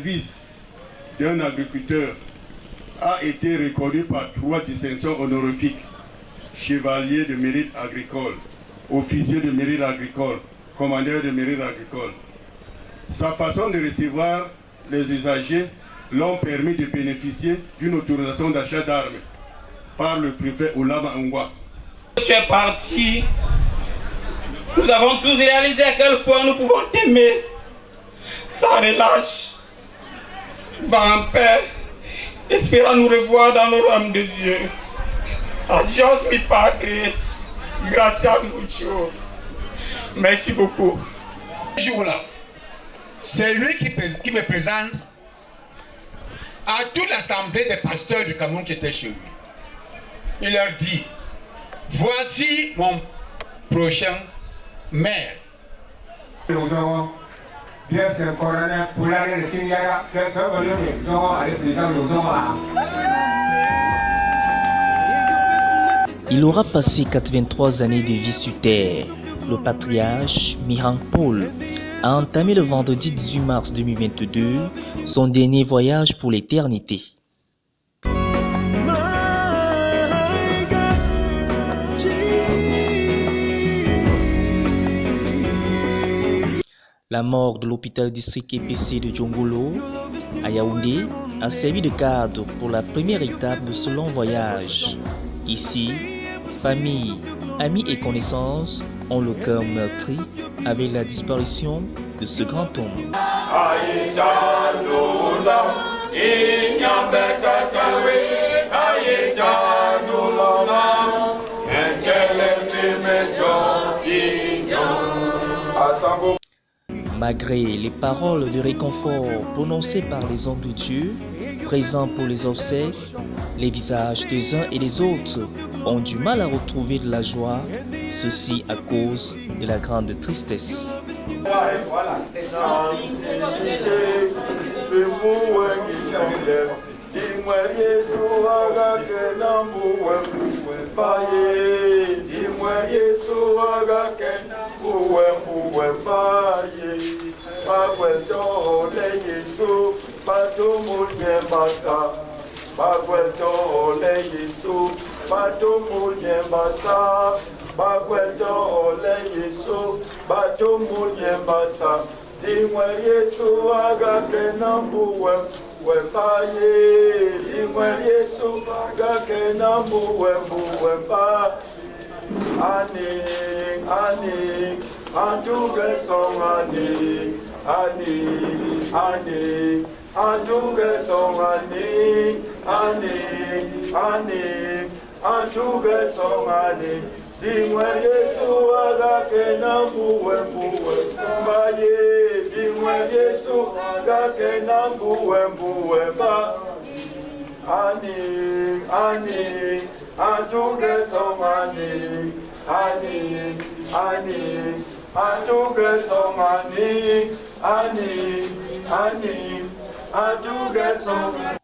service d'un agriculteur a été reconnu par 3 distinctions honorifiques: chevalier de mérite agricole, officier de mérite agricole, commandeur de mérite agricole. Sa façon de recevoir les usagers l'ont permis de bénéficier d'une autorisation d'achat d'armes par le préfet Oulama Ngwa. Tu es parti. Nous avons tous réalisé à quel point nous pouvons t'aimer sans relâche. Va en paix, espérons nous revoir dans le royaume de Dieu. Adios mi padre, gracias mucho. Merci beaucoup. Ce jour-là, c'est lui qui me présente à toute l'assemblée des pasteurs du Cameroun qui étaient chez lui. Il leur dit: voici mon prochain maire. Il aura passé 83 années de vie sur terre. Le patriarche Mihan Paul a entamé le vendredi 18 mars 2022 son dernier voyage pour l'éternité. La mort de l'hôpital district EPC de Djongolo à Yaoundé a servi de cadre pour la première étape de ce long voyage. Ici, famille, amis et connaissances ont le cœur meurtri avec la disparition de ce grand homme. Malgré les paroles de réconfort prononcées par les hommes de Dieu, présents pour les obsèques, les visages des uns et des autres ont du mal à retrouver de la joie, ceci à cause de la grande tristesse.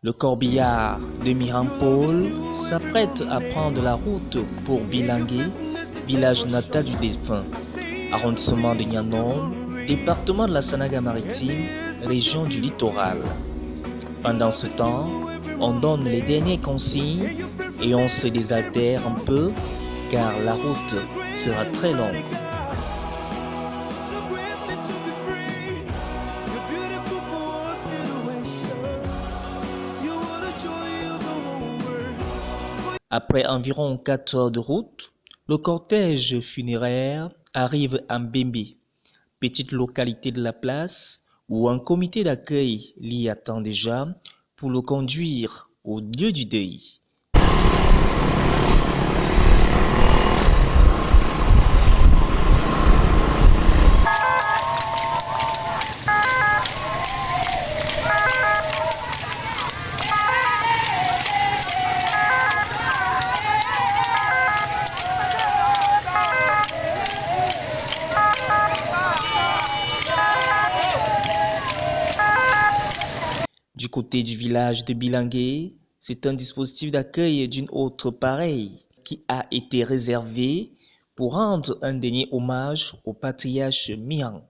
Le corbillard de Mihan Paul s'apprête à prendre la route pour Bilangué, village natal du défunt, arrondissement de Nyanon, département de la Sanaga-Maritime, région du littoral. Pendant ce temps, on donne les dernières consignes et on se désaltère un peu car la route sera très longue. Après environ 4 heures de route, le cortège funéraire arrive à Mbembe, petite localité de la place où un comité d'accueil l'y attend déjà pour le conduire au lieu du deuil. Du côté du village de Bilangué, c'est un dispositif d'accueil d'une autre pareille qui a été réservé pour rendre un dernier hommage au patriarche Mihan.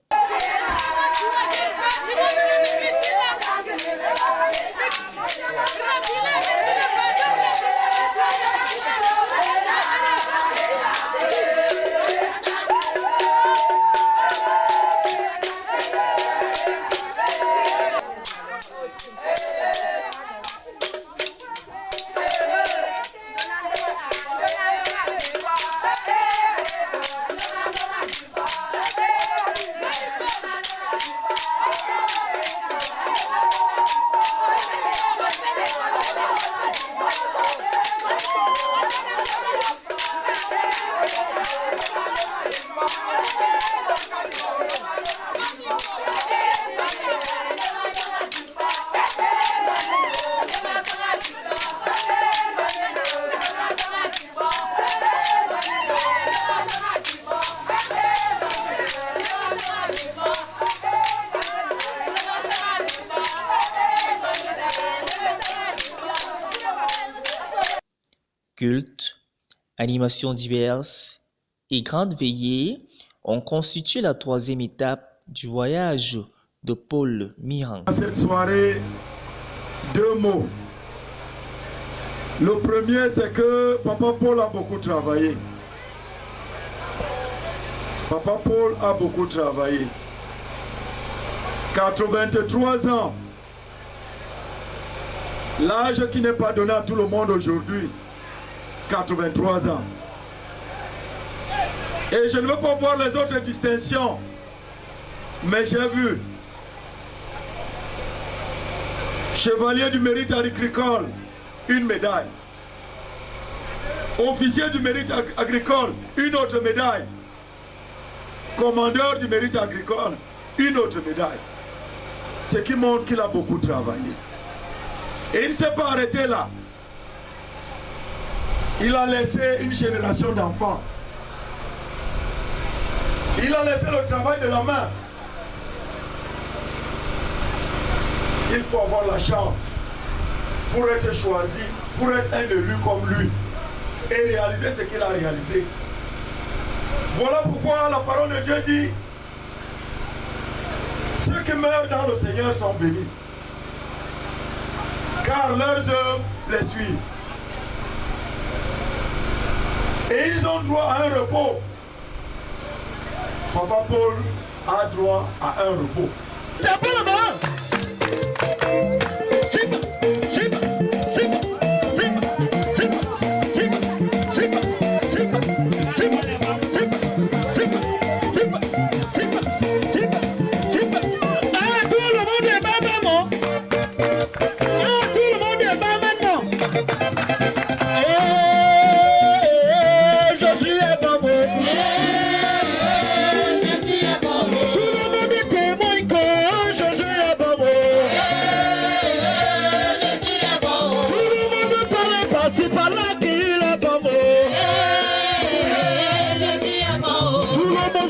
Cultes, animations diverses et grandes veillées ont constitué la troisième étape du voyage de Paul Mirang. À cette soirée, deux mots. Le premier, c'est que Papa Paul a beaucoup travaillé. Papa Paul a beaucoup travaillé. 83 ans. L'âge qui n'est pas donné à tout le monde aujourd'hui. 83 ans. Et je ne veux pas voir les autres distinctions. Mais j'ai vu chevalier du mérite agricole, une médaille. Officier du mérite agricole, une autre médaille. Commandeur du mérite agricole, une autre médaille. Ce qui montre qu'il a beaucoup travaillé. Et il ne s'est pas arrêté là. Il a laissé une génération d'enfants. Il a laissé le travail de la main. Il faut avoir la chance pour être choisi, pour être un élu comme lui et réaliser ce qu'il a réalisé. Voilà pourquoi la parole de Dieu dit: ceux qui meurent dans le Seigneur sont bénis, car leurs œuvres les suivent. Et ils ont droit à un repos. Papa Paul a droit à un repos.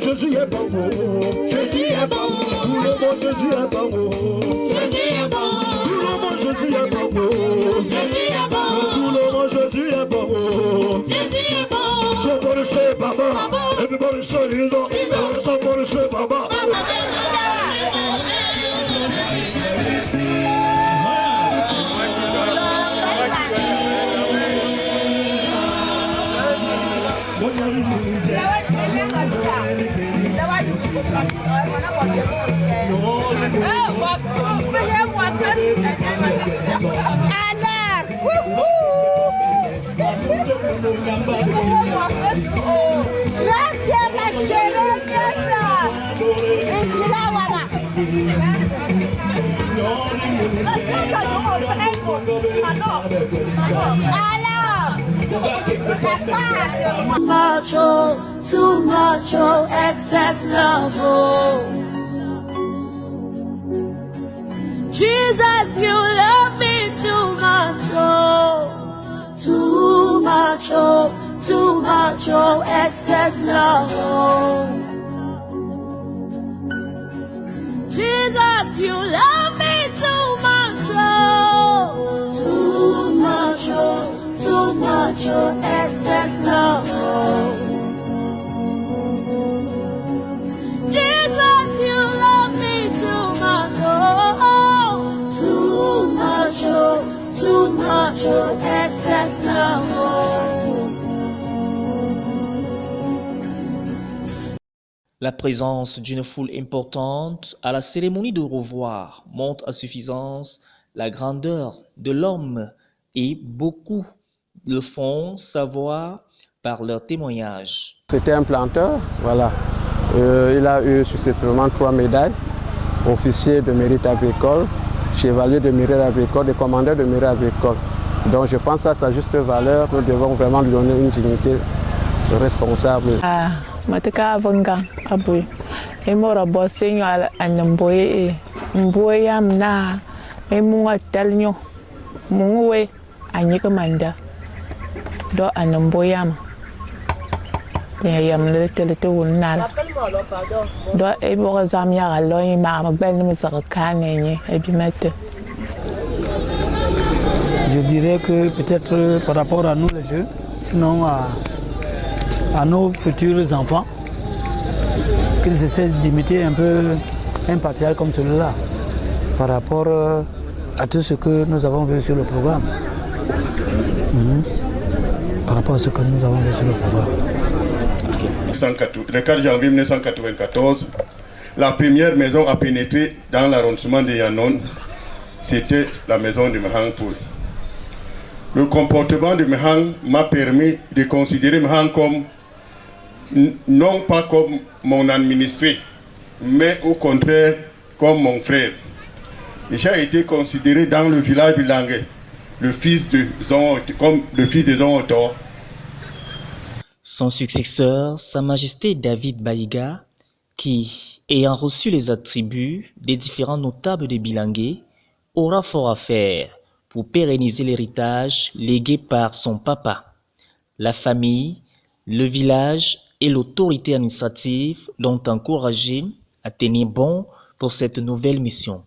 Jésus est bon, Jésus est bon, tout le monde Jésus est bon, Jésus est bon, tout le monde Jésus est bon, Jésus est bon, tout le monde Jésus est bon, Jésus est bon. Somebody say Baba, everybody say Jesus, somebody say Baba. Too much, oh, excess love, oh. Jesus, you love me too much, oh. Too much, oh, too much, oh, excess love, oh. Jesus, you love me too much, oh. Too much, oh, too much, oh, excess love, oh. Jesus, you love me too much, oh. Too much, oh, too much, oh, excess love, oh. La présence d'une foule importante à la cérémonie de revoir montre à suffisance la grandeur de l'homme et beaucoup le font savoir par leur témoignage. C'était un planteur, voilà. Il a eu successivement 3 médailles, officier de mérite agricole, chevalier de mérite agricole et commandeur de mérite agricole. Donc je pense qu'à sa juste valeur, nous devons vraiment lui donner une dignité de responsable. Mataka avanga abu emora bosenyo anamboye mboye amna emuwa talnyo muwe anyika manda do anamboye am yam lete wonnala do ebo zam ya galo ma magbel ni misaka kanenye ebimete Je dirais que peut-être par rapport à nous les jeunes, sinon à nos futurs enfants, qu'ils essaient d'imiter un peu un patriarche comme celui-là, par rapport à tout ce que nous avons vu sur le programme. Par rapport à ce que nous avons vu sur le programme. Le 4 janvier 1994, la première maison à pénétrer dans l'arrondissement de Yangon, c'était la maison de Mehang Poul. Le comportement de Mehang m'a permis de considérer Mehang comme, non pas comme mon administré, mais au contraire comme mon frère. J'ai été considéré dans le village de Langue, le fils de Zon. Son successeur, Sa Majesté David Baïga, qui, ayant reçu les attributs des différents notables de Bilangué, aura fort à faire pour pérenniser l'héritage légué par son papa. La famille, le village et l'autorité administrative l'ont encouragé à tenir bon pour cette nouvelle mission.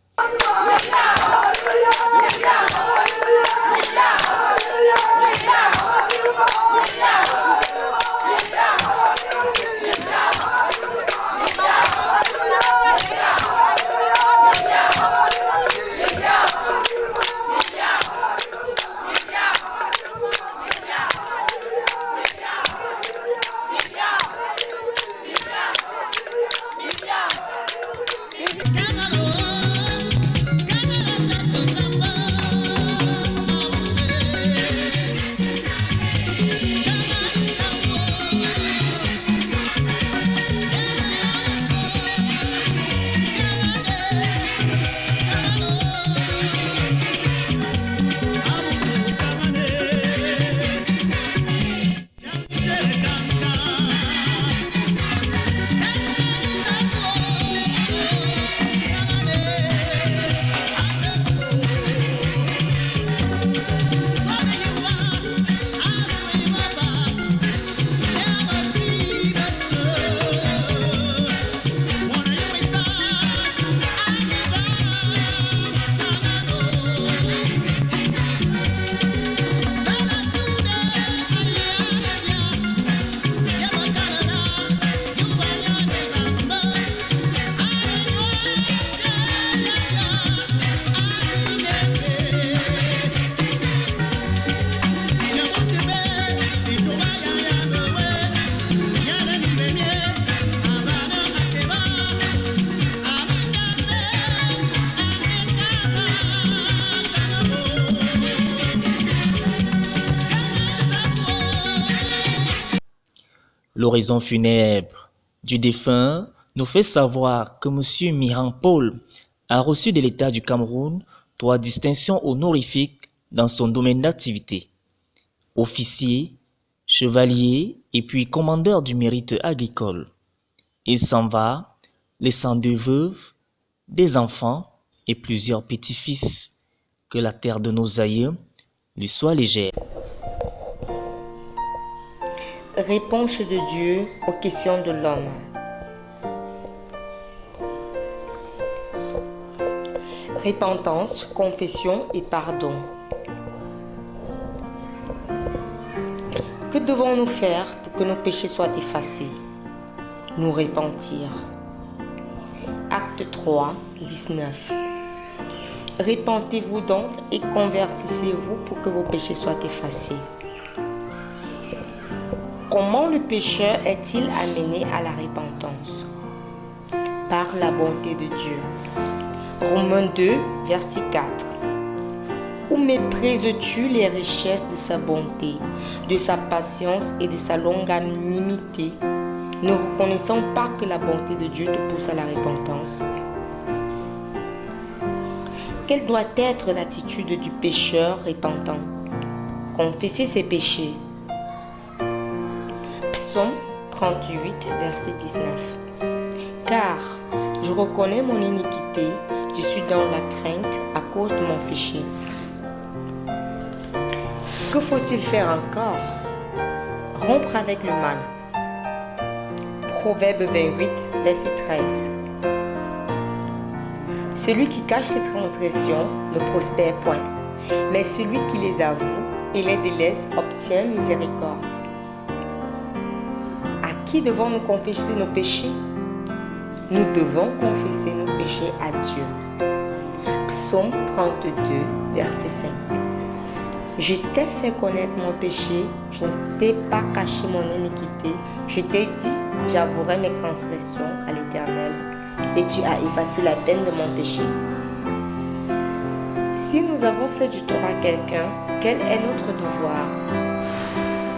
L'horizon funèbre du défunt nous fait savoir que M. Mehang Poul a reçu de l'État du Cameroun 3 distinctions honorifiques dans son domaine d'activité. Officier, chevalier et puis commandeur du mérite agricole. Il s'en va, laissant 2 veuves, des enfants et plusieurs petits-fils. Que la terre de nos aïeux lui soit légère. Réponse de Dieu aux questions de l'homme. Repentance, confession et pardon. Que devons-nous faire pour que nos péchés soient effacés? Nous repentir. Acte 3, 19. Repentez-vous donc et convertissez-vous pour que vos péchés soient effacés. Comment le pécheur est-il amené à la repentance? Par la bonté de Dieu. Romains 2, verset 4. Où méprises-tu les richesses de sa bonté, de sa patience et de sa longanimité, ne reconnaissant pas que la bonté de Dieu te pousse à la repentance? Quelle doit être l'attitude du pécheur repentant? Confesser ses péchés. Psaume 38, verset 19. Car je reconnais mon iniquité, je suis dans la crainte à cause de mon péché. Que faut-il faire encore? Rompre avec le mal. Proverbe 28, verset 13. Celui qui cache ses transgressions ne prospère point, mais celui qui les avoue et les délaisse obtient miséricorde. À qui devons-nous confesser nos péchés? Nous devons confesser nos péchés à Dieu. Psaume 32, verset 5. Je t'ai fait connaître mon péché, je ne t'ai pas caché mon iniquité. Je t'ai dit, j'avouerai mes transgressions à l'Éternel, et tu as effacé la peine de mon péché. Si nous avons fait du tort à quelqu'un, quel est notre devoir?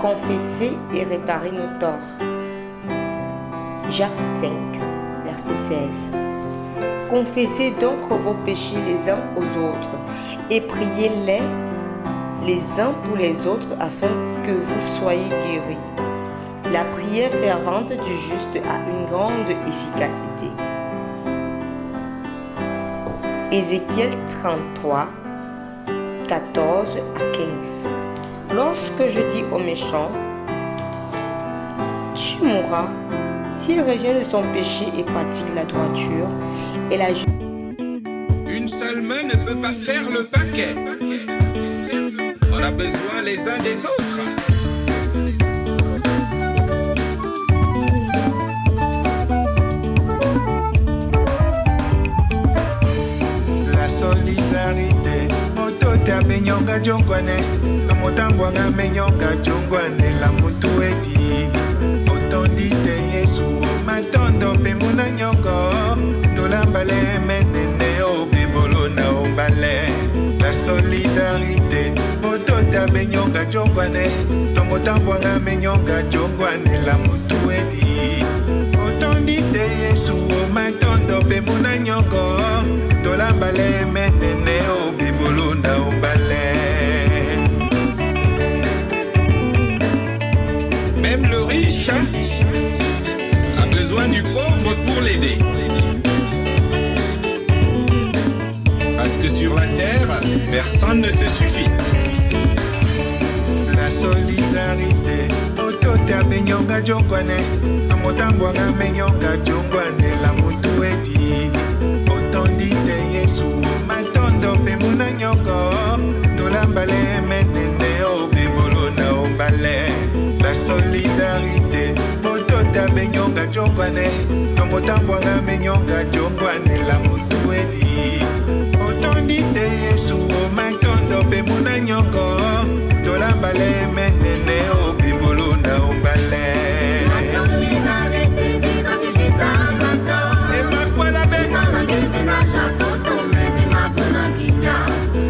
Confesser et réparer nos torts. Jacques 5, verset 16. Confessez donc vos péchés les uns aux autres et priez-les uns pour les autres afin que vous soyez guéris. La prière fervente du juste a une grande efficacité. Ézéchiel 33, 14 à 15. Lorsque je dis au méchant, tu mourras, s'il revient de son péché et pratique la droiture et la justice. Une seule main ne peut pas faire le paquet. On a besoin les uns des autres. La solidarité, motota benyonga jongwane, kamotambwanga menyonga jongwane la mutu eti. Otondite Yesu, matondo pe muna nyongo, tolambale menene o bibolo na ombale. La solidarité, motota benyonga jongwane, tomotambwanga menyonga jongwane la mutu eti. Otondite Yesu, matondo pe muna nyongo, tolambale menene o bibolo na ombale. Même le riche a besoin du pauvre pour l'aider. Parce que sur la terre, personne ne se suffit. La solidarité, otota benyonga jongwane, tomotambwanga menyonga jongwane la mutu eti. Otondite Yesu, matondo pe muna nyongo, tolambale menene o bibolo na ombale. La solidarité, motota benyonga jongwane, tomotambwanga menyonga jongwane la mutu eti. Otondite Yesu, matondo pe muna nyongo, tolambale menene o bibolo na ombale. La solidarité dit quand tu jettes un bateau. Et ma quoi la bête? Dans la gueule du nage à toto, mais tu m'as pris un guigna.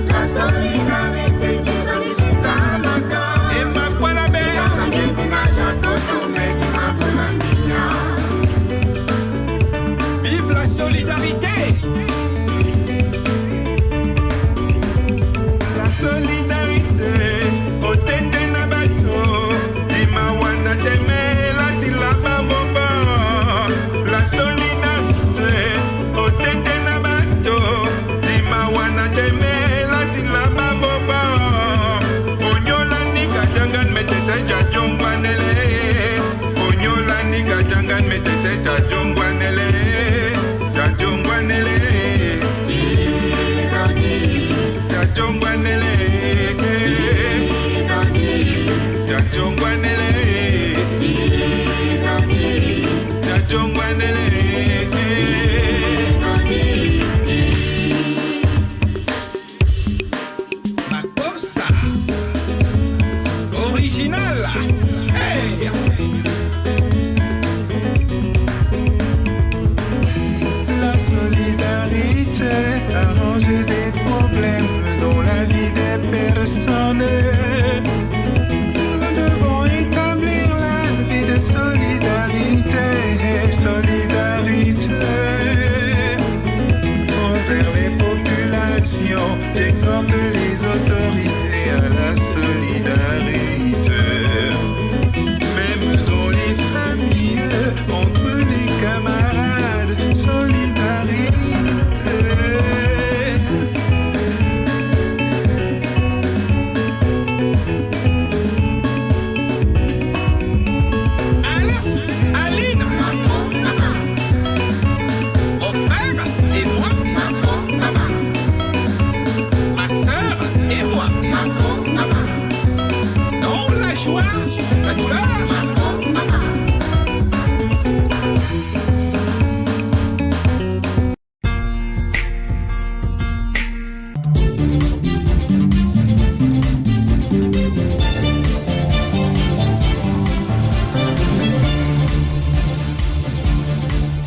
La solidarité dit quand tu jettes un bateau. Et ma quoi la bête? Dans la gueule du nage à toto, mais tu m'as pris un guigna. Vive la solidarité! La solidarité, otete na bato, dimawana temela silaba bobo. La solidarité, otete na bato, dimawana temela silaba bobo. Onyola ni kajangan metese jajongwanele, onyola ni kajangan metese jajongwanele, jajongwanele. Jajongwanele, Jajongwanele, Jajongwanele. Makossa original. Hey! La solidarité arrange des problèmes dans la vie des personnes. Nous devons établir la vie de solidarité, solidarité envers les populations. J'exhorte les autorités à la solidarité. courage, la